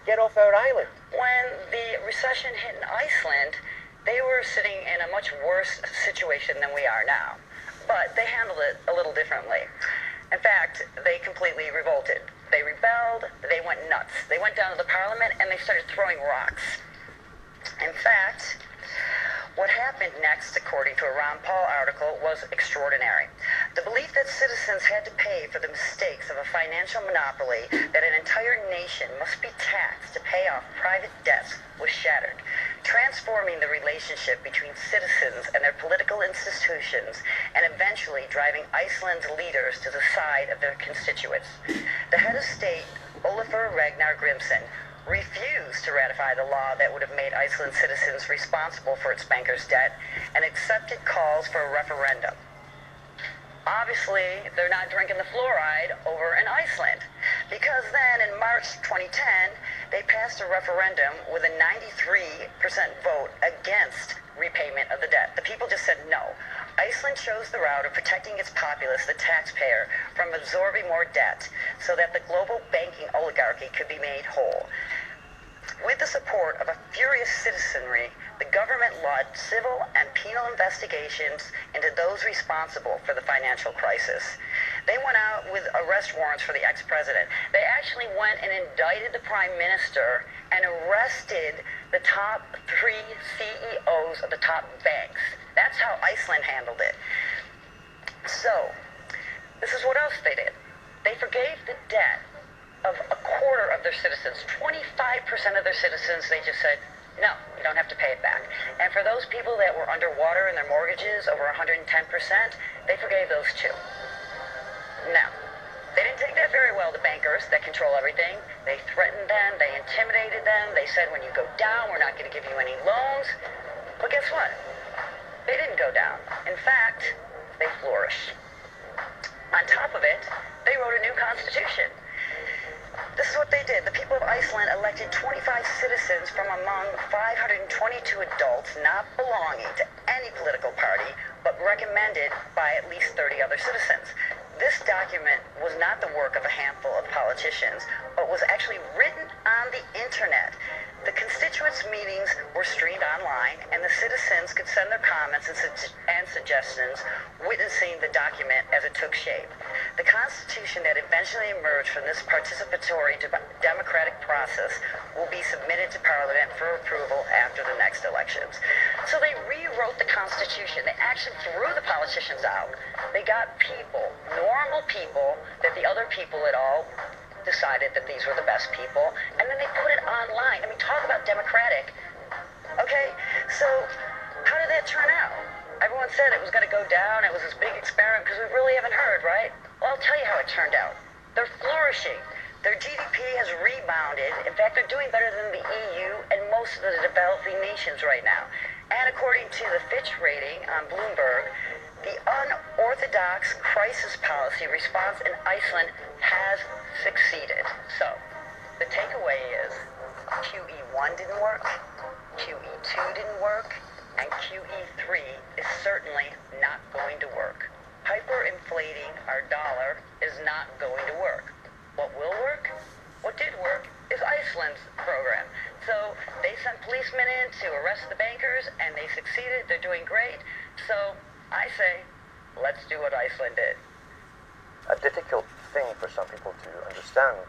get off our island? When the recession hit in Iceland, they were sitting in a much worse situation than we are now. But they handled it a little differently. In fact, they completely revolted. They rebelled, they went nuts. They went down to the parliament and they started throwing rocks. In fact, what happened next, according to a Ron Paul article, was extraordinary. The belief that citizens had to pay for the mistakes of a financial monopoly, that an entire nation must be taxed to pay off private debts, was shattered, transforming the relationship between citizens and their political institutions, and eventually driving Iceland's leaders to the side of their constituents. The head of state, Olafur Ragnar Grimsson, refused to ratify the law that would have made Iceland citizens responsible for its bankers' debt and accepted calls for a referendum. Obviously, they're not drinking the fluoride over in Iceland, because then in March 2010, they passed a referendum with a 93% vote against repayment of the debt. The people just said no. Iceland chose the route of protecting its populace, the taxpayer, from absorbing more debt so that the global banking oligarchy could be made whole. With the support of a furious citizenry, the government launched civil and penal investigations into those responsible for the financial crisis. They went out with arrest warrants for the ex-president. They actually went and indicted the prime minister and arrested the top 3 CEOs of the top banks. That's how Iceland handled it. So, this is what else they did. They forgave the debt of a quarter of their citizens. 25% of their citizens, they just said, no, you don't have to pay it back. And for those people that were underwater in their mortgages, over 110%, they forgave those too. Now, they didn't take that very well, the bankers that control everything. They threatened them, they intimidated them, they said when you go down, we're not going to give you any loans. But guess what? They didn't go down. In fact, they flourished. On top of it, they wrote a new constitution. This is what they did. The people of Iceland elected 25 citizens from among 522 adults not belonging to any political party, but recommended by at least 30 other citizens. This document was not the work of a handful of politicians, but was actually written on the internet. The constituents' meetings were streamed online, and the citizens could send their comments and suggestions, witnessing the document as it took shape. The Constitution that eventually emerged from this participatory democratic process will be submitted to Parliament for approval after the next elections. So they rewrote the Constitution. They actually threw the politicians out. They got people, normal people, that the other people at all decided that these were the best people, and then they put it online. I mean, talk about democratic. Okay, so how did that turn out? Everyone said it was going to go down, it was this big experiment, because we really haven't heard, right? Well, I'll tell you how it turned out. They're flourishing. Their GDP has rebounded. In fact, they're doing better than the EU and most of the developing nations right now. And according to the Fitch rating on Bloomberg, the unorthodox crisis policy response in Iceland has succeeded. So, the takeaway is QE1 didn't work, QE2 didn't work, and QE3 is certainly not going to work. Hyperinflating our dollar is not going to work. What will work? What did work is Iceland's program. So they sent policemen in to arrest the bankers, and they succeeded. They're doing great. So I say, let's do what Iceland did. A difficult thing for some people to understand.